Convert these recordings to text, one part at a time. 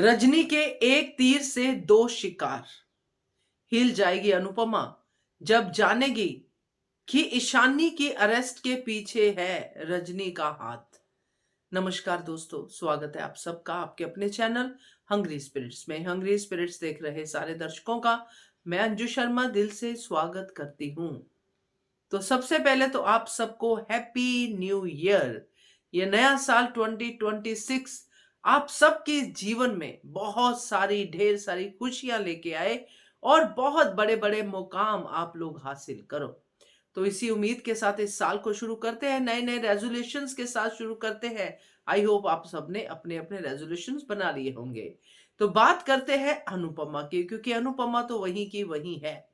रजनी के एक तीर से दो शिकार। हिल जाएगी अनुपमा जब जानेगी कि ईशानी की अरेस्ट के पीछे है रजनी का हाथ। नमस्कार दोस्तों, स्वागत है आप सबका आपके अपने चैनल हंग्री स्पिरिट्स में। हंग्री स्पिरिट्स देख रहे सारे दर्शकों का मैं अंजू शर्मा दिल से स्वागत करती हूं। तो सबसे पहले तो आप सबको हैप्पी न्यू ईयर। ये नया साल 2026 आप सबके जीवन में बहुत सारी ढेर सारी खुशियां लेके आए और बहुत बड़े बड़े मुकाम आप लोग हासिल करो। तो इसी उम्मीद के साथ इस साल को शुरू करते हैं, नए नए रेजोल्यूशंस के साथ शुरू करते हैं। आई होप आप सबने अपने अपने रेजोल्यूशंस बना लिए होंगे। तो बात करते हैं अनुपमा की, क्योंकि अनुपमा तो वही की वही है।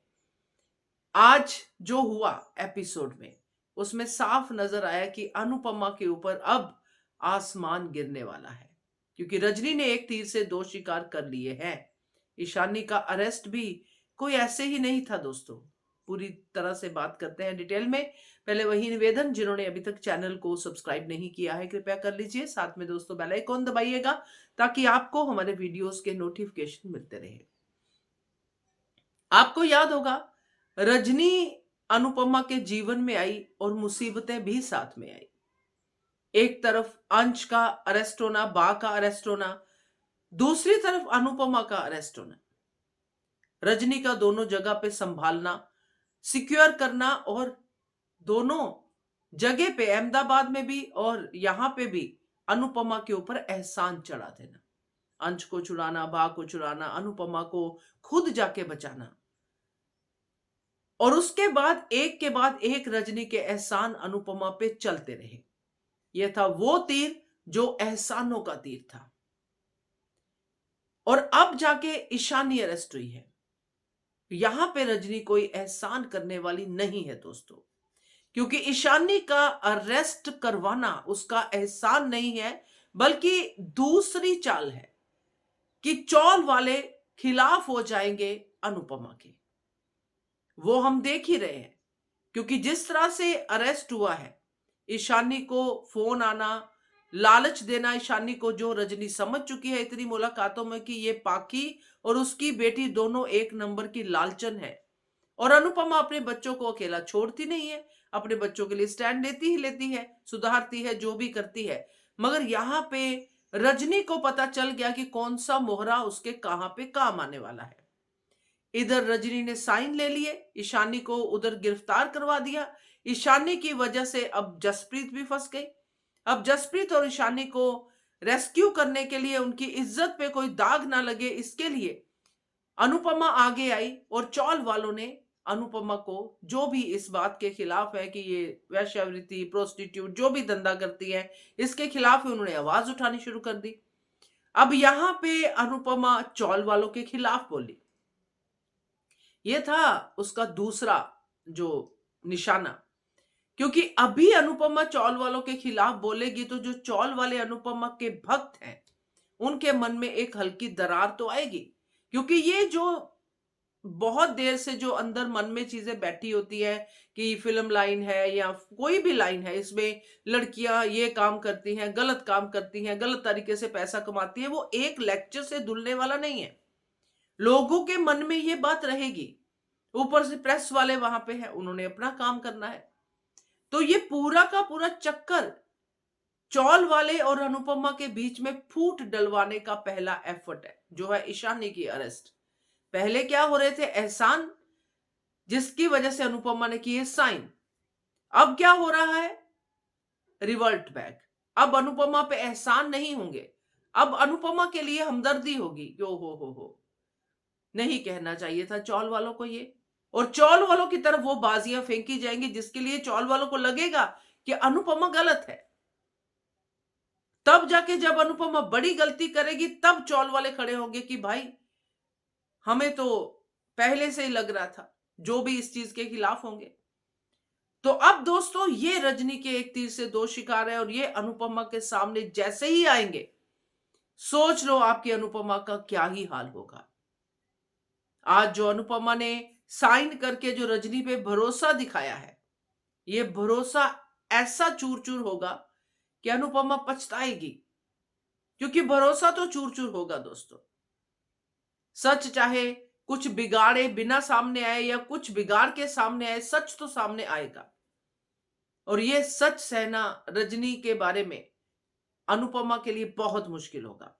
आज जो हुआ एपिसोड में उसमें साफ नजर आया कि अनुपमा के ऊपर अब आसमान गिरने वाला है, क्योंकि रजनी ने एक तीर से दो शिकार कर लिए हैं। ईशानी का अरेस्ट भी कोई ऐसे ही नहीं था दोस्तों। पूरी तरह से बात करते हैं डिटेल में। पहले वही निवेदन, जिन्होंने अभी तक चैनल को सब्सक्राइब नहीं किया है कृपया कर लीजिए। साथ में दोस्तों बेल आइकॉन दबाइएगा ताकि आपको हमारे वीडियोस के नोटिफिकेशन मिलते रहे। आपको याद होगा रजनी अनुपमा के जीवन में आई और मुसीबतें भी साथ में आई। एक तरफ अंश का अरेस्ट होना, बा का अरेस्ट होना, दूसरी तरफ अनुपमा का अरेस्ट होना। रजनी का दोनों जगह पे संभालना, सिक्योर करना और दोनों जगह पे अहमदाबाद में भी और यहां पे भी अनुपमा के ऊपर एहसान चढ़ा देना। अंश को छुड़ाना, बा को छुड़ाना, अनुपमा को खुद जाके बचाना, और उसके बाद एक के बाद एक रजनी के एहसान अनुपमा पे चलते रहे। यह था वो तीर जो एहसानों का तीर था। और अब जाके ईशानी अरेस्ट हुई है। यहां पे रजनी कोई एहसान करने वाली नहीं है दोस्तों, क्योंकि ईशानी का अरेस्ट करवाना उसका एहसान नहीं है, बल्कि दूसरी चाल है कि चौल वाले खिलाफ हो जाएंगे अनुपमा के। वो हम देख ही रहे हैं, क्योंकि जिस तरह से अरेस्ट हुआ है, ईशानी को फोन आना, लालच देना ईशानी को, जो रजनी समझ चुकी है इतनी मुलाकातों में कि ये पाखी और उसकी बेटी दोनों एक नंबर की लालचन है। और अनुपमा अपने बच्चों को अकेला छोड़ती नहीं है, अपने बच्चों के लिए स्टैंड लेती ही लेती है, सुधारती है, जो भी करती है। मगर यहां पे रजनी को पता चल गया कि कौन सा मोहरा उसके कहां पे काम आने वाला है। इधर रजनी ने साइन ले लिए, ईशानी को उधर गिरफ्तार करवा दिया। ईशानी की वजह से अब जसप्रीत भी फंस गई। अब जसप्रीत और ईशानी को रेस्क्यू करने के लिए, उनकी इज्जत पे कोई दाग ना लगे, इसके लिए अनुपमा आगे आई और चौल वालों ने अनुपमा को, जो भी इस बात के खिलाफ है कि ये वैश्यावृत्ति, प्रोस्टिट्यूट, जो भी धंधा करती है, इसके खिलाफ उन्होंने आवाज उठानी शुरू कर दी। अब यहां पे अनुपमा चौल वालों के खिलाफ बोली। यह था उसका दूसरा जो निशाना, क्योंकि अभी अनुपमा चौल वालों के खिलाफ बोलेगी तो जो चौल वाले अनुपमा के भक्त हैं उनके मन में एक हल्की दरार तो आएगी, क्योंकि ये जो बहुत देर से जो अंदर मन में चीजें बैठी होती है कि फिल्म लाइन है या कोई भी लाइन है, इसमें लड़कियां ये काम करती हैं, गलत काम करती हैं, गलत तरीके से पैसा कमाती है, वो एक लेक्चर से धुलने वाला नहीं है। लोगों के मन में ये बात रहेगी। ऊपर से प्रेस वाले वहां पे हैं, उन्होंने अपना काम करना है। तो ये पूरा का पूरा चक्कर चौल वाले और अनुपमा के बीच में फूट डलवाने का पहला एफर्ट है, जो है ईशानी की अरेस्ट। पहले क्या हो रहे थे, एहसान, जिसकी वजह से अनुपमा ने किए साइन। अब क्या हो रहा है, रिवर्ट बैक। अब अनुपमा पे एहसान नहीं होंगे, अब अनुपमा के लिए हमदर्दी होगी कि ओ हो, नहीं कहना चाहिए था चौल वालों को ये। और चौल वालों की तरफ वो बाजियां फेंकी जाएंगी जिसके लिए चौल वालों को लगेगा कि अनुपमा गलत है। तब जाके जब अनुपमा बड़ी गलती करेगी तब चौल वाले खड़े होंगे कि भाई हमें तो पहले से ही लग रहा था, जो भी इस चीज के खिलाफ होंगे। तो अब दोस्तों ये रजनी के एक तीर से दो शिकार है और ये अनुपमा के सामने जैसे ही आएंगे, सोच लो आपकी अनुपमा का क्या ही हाल होगा। आज जो अनुपमा ने साइन करके जो रजनी पे भरोसा दिखाया है, ये भरोसा ऐसा चूर चूर होगा कि अनुपमा पछताएगी। क्योंकि भरोसा तो चूर चूर होगा दोस्तों। सच चाहे कुछ बिगाड़े बिना सामने आए या कुछ बिगाड़ के सामने आए, सच तो सामने आएगा। और ये सच सहना रजनी के बारे में अनुपमा के लिए बहुत मुश्किल होगा,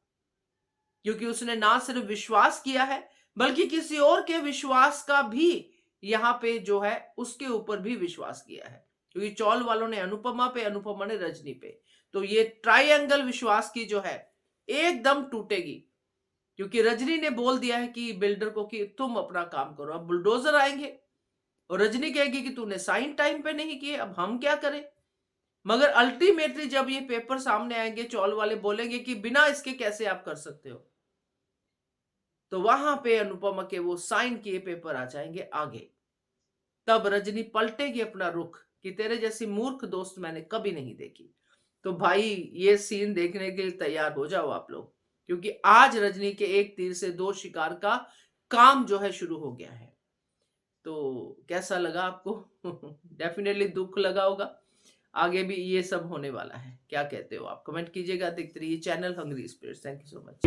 क्योंकि उसने ना सिर्फ विश्वास किया है बल्कि किसी और के विश्वास का भी यहां पे जो है उसके ऊपर भी विश्वास किया है। क्योंकि चौल वालों ने अनुपमा पे, अनुपमा ने रजनी पे, तो ये ट्रायंगल विश्वास की जो है एकदम टूटेगी। क्योंकि रजनी ने बोल दिया है कि बिल्डर को कि तुम अपना काम करो, अब बुलडोजर आएंगे और रजनी कहेगी कि तूने साइन टाइम पे नहीं किए, अब हम क्या करें। मगर अल्टीमेटली जब ये पेपर सामने आएंगे, चौल वाले बोलेंगे कि बिना इसके कैसे आप कर सकते हो, तो वहां पे अनुपमा के वो साइन किए पेपर आ जाएंगे आगे। तब रजनी पलटेगी अपना रुख कि तेरे जैसी मूर्ख दोस्त मैंने कभी नहीं देखी। तो भाई ये सीन देखने के लिए तैयार हो जाओ आप लोग, क्योंकि आज रजनी के एक तीर से दो शिकार का काम जो है शुरू हो गया है। तो कैसा लगा आपको? डेफिनेटली दुख लगा होगा। आगे भी ये सब होने वाला है, क्या कहते हो आप? कमेंट कीजिएगा। देखते रहिए channel hungry spirits. Thank you so much.